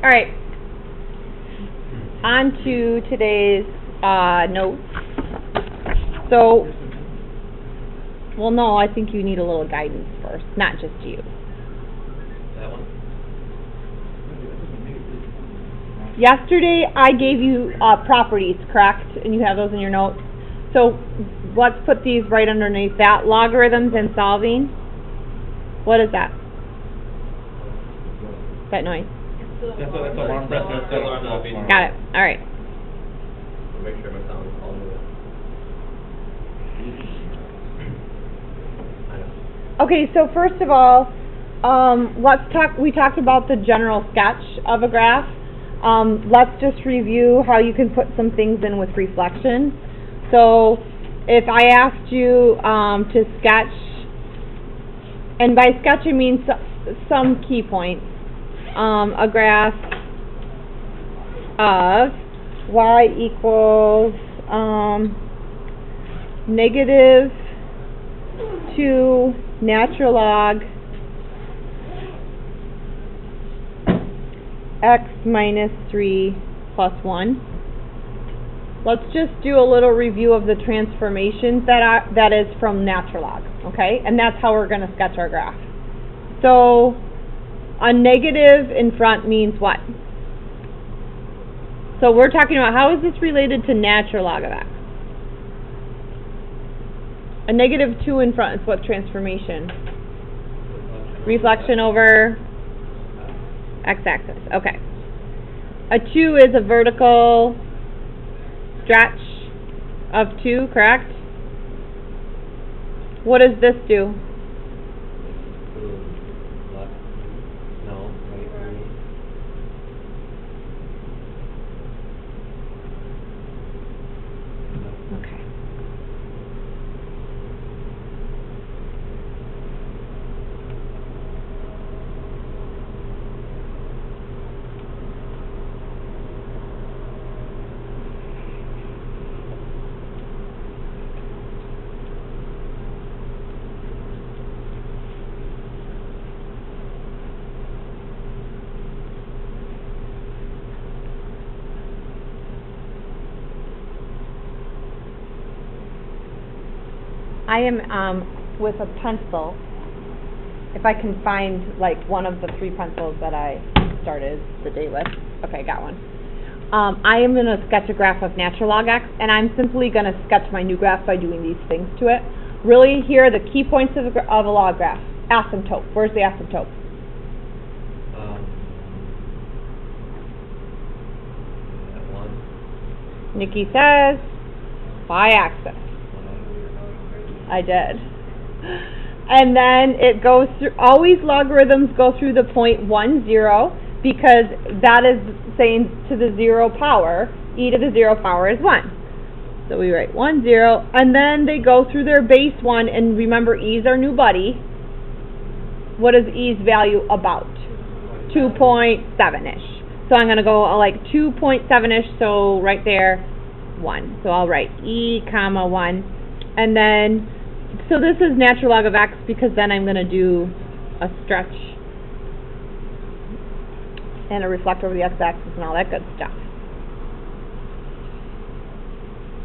All right. On to today's notes. So, well, no, I think you need a little guidance first, not just you. That one? Yesterday, I gave you properties, correct? And you have those in your notes. So, let's put these right underneath that. Logarithms and solving. What is that? That noise. That's a alarm. That's the alarm. Got it. All right. I'll make sure my sound is all the way. Okay, so first of all, we talked about the general sketch of a graph. Let's just review how you can put some things in with reflection. So, if I asked you to sketch, and by sketch I mean some key points, a graph of y equals negative 2 natural log x minus 3 plus 1. Let's just do a little review of the transformations that is from natural log, okay? And that's how we're going to sketch our graph. So, a negative in front means what? So we're talking about how is this related to natural log of x? A negative 2 in front is what transformation? Reflection over x-axis. Okay. A 2 is a vertical stretch of 2, correct? What does this do? I am with a pencil, if I can find like one of the 3 pencils that I started the day with. Okay, got one. I am going to sketch a graph of natural log x, and I'm simply going to sketch my new graph by doing these things to it. Really, here are the key points of a log graph. Asymptote. Where's the asymptote? That one. Nikki says y-axis. I did. And then it goes through, always logarithms go through the point 1, 0, because that is saying to the 0 power, e to the 0 power is 1. So we write 1, 0, and then they go through their base 1, and remember e's our new buddy. What is e's value about? 2.7-ish. So I'm going to go like 2.7-ish, so right there, 1. So I'll write e comma 1. And then, so this is natural log of x because then I'm going to do a stretch and a reflect over the x-axis and all that good stuff.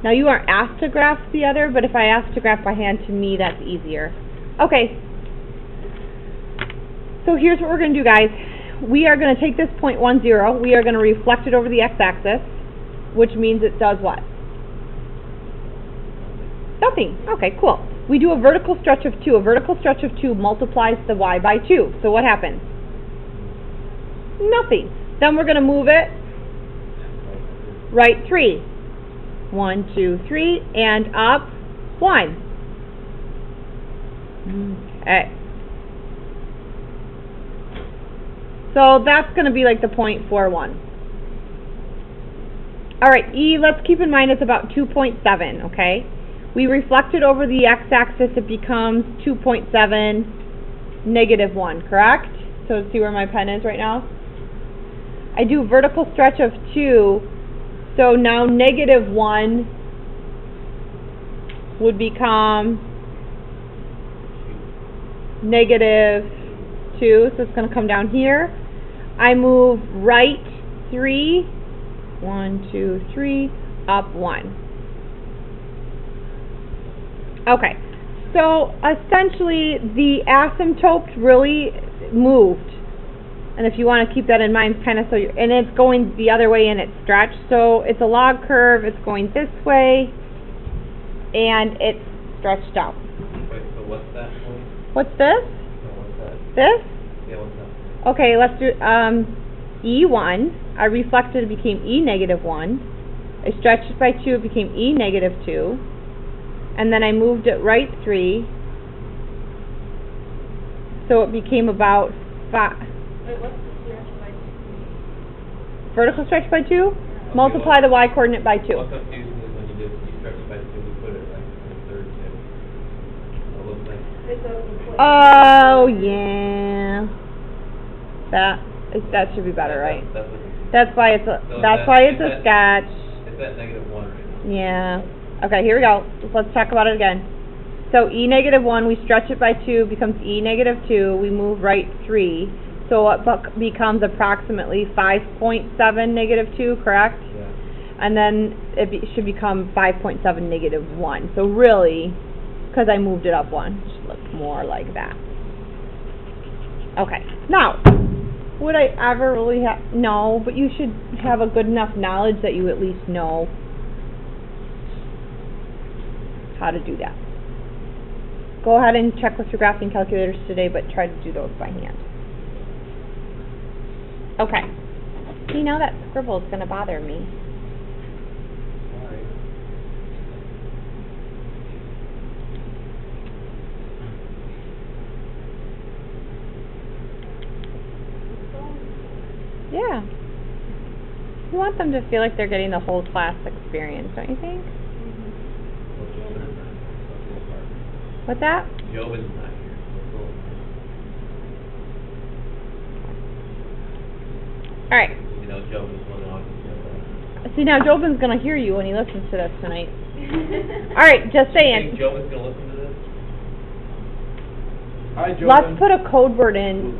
Now you aren't asked to graph the other, but if I ask to graph by hand, to me that's easier. Okay, so here's what we're going to do, guys. We are going to take this point 1, 0, we are going to reflect it over the x-axis, which means it does what? Nothing. Okay, cool. We do a vertical stretch of 2. A vertical stretch of 2 multiplies the y by 2. So what happens? Nothing. Then we're going to move it right 3. 1, 2, 3, and up 1. Okay. So that's going to be like the point 4, 1. All right, e, let's keep in mind it's about 2.7, okay? We reflect it over the x-axis, it becomes 2.7, negative 1, correct? So see where my pen is right now? I do a vertical stretch of 2, so now negative 1 would become negative 2, so it's going to come down here. I move right 3, 1, 2, 3, up 1. Okay, so essentially the asymptote really moved. And if you want to keep that in mind, kind of so you're, and it's going the other way and it's stretched. So it's a log curve, it's going this way, and it's stretched out. Wait, so what's that point? What's this? No, what's that? This? Yeah, what's that? Okay, let's do E1. I reflected, it became E negative 1. I stretched it by 2, it became E negative 2. And then I moved it right 3. So it became about 5. Wait, what's the stretch by 2? Vertical stretch by 2? Multiply the y coordinate by 2. What confused me is when you stretch by 2, you put it like in the third tip. So it looks like. Oh, yeah. That should be better, right? That's why it's a, So that's that- why it's is a that- sketch. It's at -1 right now. Yeah. Okay, here we go. Let's talk about it again. So E negative 1, we stretch it by 2, becomes E negative 2, we move right 3. So it becomes approximately 5.7 negative 2, correct? Yeah. And then it should become 5.7 negative 1. So really, because I moved it up 1, it should look more like that. Okay, now, would I ever really have, no, but you should have a good enough knowledge that you at least know how to do that. Go ahead and check with your graphing calculators today, but try to do those by hand. Okay. See, now that scribble is going to bother me. Alright. Yeah. You want them to feel like they're getting the whole class experience, don't you think? Well, Job is not here. Let's go apart. What's that? Job is not here. Let's go apart. Alright. You know, Job is one off. See, now Jobin's going to hear you when he listens to this tonight. Alright, just You think saying. Job is going to listen to this? Hi, Joe. Let's put a code word in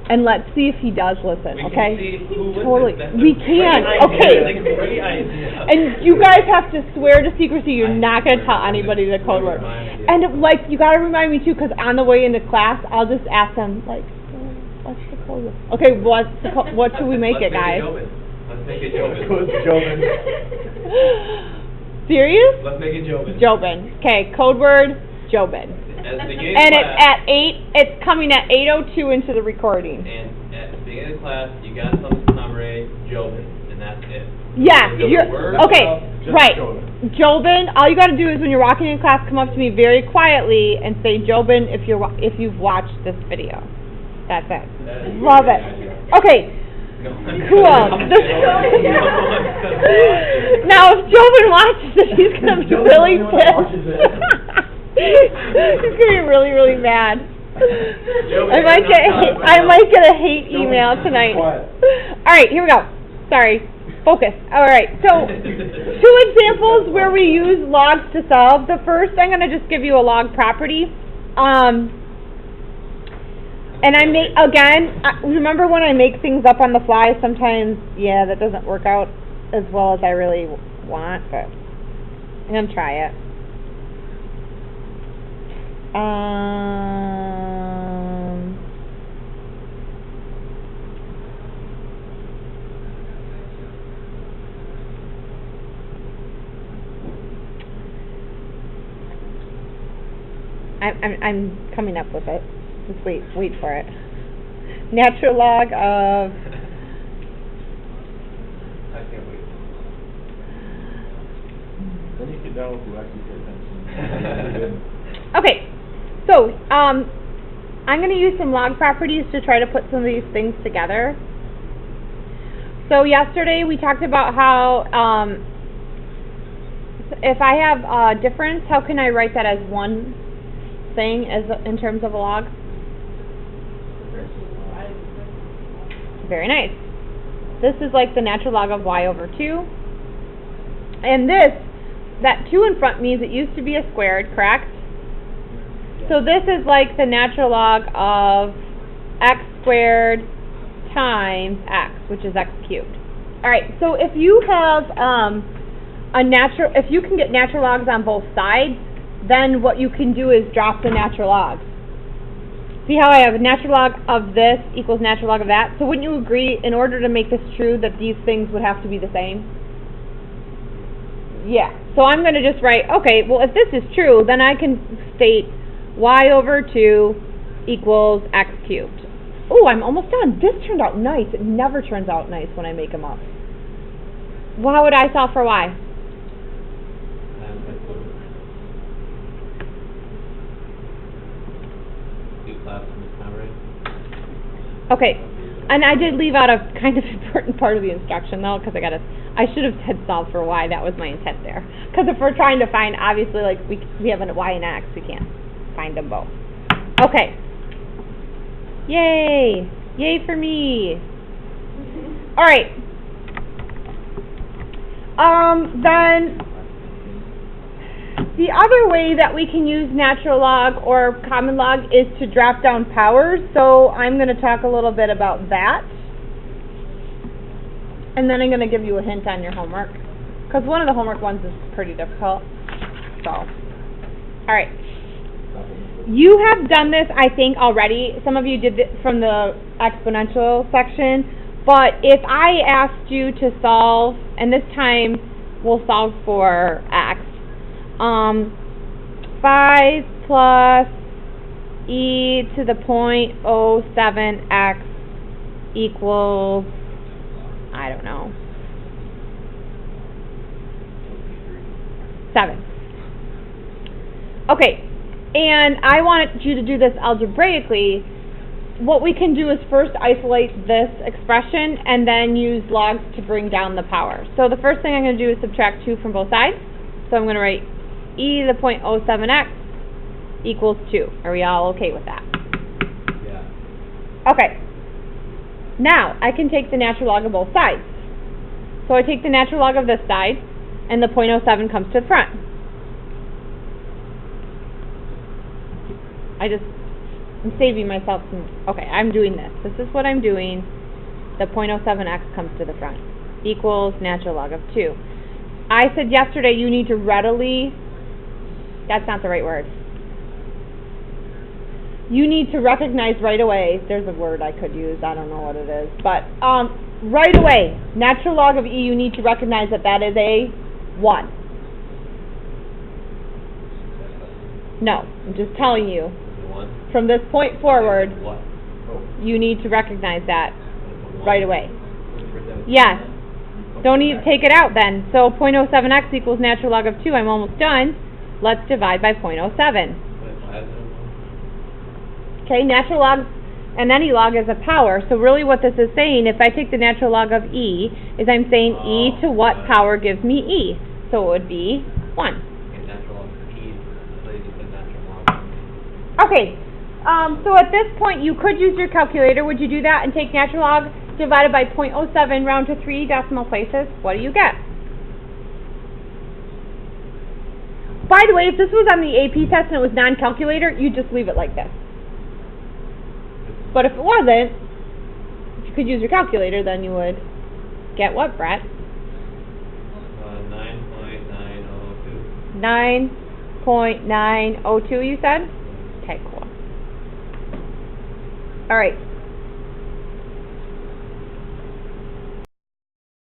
and let's see if he does listen, We okay? can see who listens. Totally. That's We a great can, idea. okay. That's a great idea. And you guys have to swear to secrecy you're not going to tell anybody the code word. And, like, you got to remind me, too, because on the way into class, I'll just ask them, like, what's the code word? Okay, what should we make it, guys? Let's make it Jobin. Jobin. Serious? Let's make it Jobin. Jobin. Okay, code word, Jobin. At the beginning And of it's class, at 8, it's coming at 8:02 into the recording. and at the beginning of class, you got to summary Jobin, and that's it. Yeah, There's you're, a word, okay, just right. Jobin. Jobin, all you gotta do is when you're walking in class, come up to me very quietly and say Jobin if you've watched this video. That's it. That is Love a it. great idea. Okay, No, cool. Now, if Jobin watches it, he's gonna be Jobin's really the only one that pissed. watches it. He's gonna be really, really mad. Jobin, I might you're get not done, I but might get a hate Jobin, email tonight. quiet. All right, here we go. Sorry, focus. All right, so 2 examples where we use logs to solve. The first, I'm gonna just give you a log property. And I make, again, remember when I make things up on the fly, sometimes, yeah, that doesn't work out as well as I really want, but I'm gonna try it. I'm coming up with it. Just wait for it. Natural log of, I can't wait. Then you can know who actually paid attention. okay, so, I'm gonna use some log properties to try to put some of these things together. So yesterday we talked about how, if I have a difference, how can I write that as one thing in terms of a log? Very nice. This is like the natural log of y over 2. And that 2 in front means it used to be a squared, correct? So this is like the natural log of x squared times x, which is x cubed. Alright, so if you have if you can get natural logs on both sides, then what you can do is drop the natural logs. See how I have a natural log of this equals natural log of that? So wouldn't you agree, in order to make this true, that these things would have to be the same? Yeah. So I'm going to just write, okay, well if this is true, then I can state y over 2 equals x cubed. Ooh, I'm almost done. This turned out nice. It never turns out nice when I make them up. Well, how would I solve for y? Okay, and I did leave out a kind of important part of the instruction though, because I should have said solve for y. That was my intent there. Because if we're trying to find, obviously, like we have a y and x, we can't find them both. Okay. Yay! Yay for me! All right. Then the other way that we can use natural log or common log is to drop down powers. So I'm going to talk a little bit about that. And then I'm going to give you a hint on your homework. Because one of the homework ones is pretty difficult. So, all right. You have done this, I think, already. Some of you did it from the exponential section. But if I asked you to solve, and this time we'll solve for x, 5 plus e to the 0.07x equals, I don't know, 7. Okay, and I want you to do this algebraically. What we can do is first isolate this expression and then use logs to bring down the power. So the first thing I'm going to do is subtract 2 from both sides. So I'm going to write e to the 0.07x equals 2. Are we all okay with that? Yeah. Okay. Now, I can take the natural log of both sides. So I take the natural log of this side, and the 0.07 comes to the front. I'm saving myself some, okay, I'm doing this. This is what I'm doing. The 0.07x comes to the front. Equals natural log of 2. I said yesterday you need to readily, that's not the right word. You need to recognize right away, there's a word I could use, I don't know what it is, but right away, natural log of e, you need to recognize that that is a 1. No, I'm just telling you. From this point forward, you need to recognize that right away. Yes. Don't need to take it out then. So 0.07x equals natural log of 2. I'm almost done. Let's divide by 0.07. Okay, natural log and any log is a power. So really what this is saying, if I take the natural log of e, is I'm saying e to what power gives me e. So it would be 1. Okay. So at this point, you could use your calculator. Would you do that and take natural log divided by 0.07 round to 3 decimal places? What do you get? By the way, if this was on the AP test and it was non-calculator, you'd just leave it like this. But if it wasn't, if you could use your calculator, then you would get what, Brett? 9.902. 9.902, you said? Okay, cool. All right.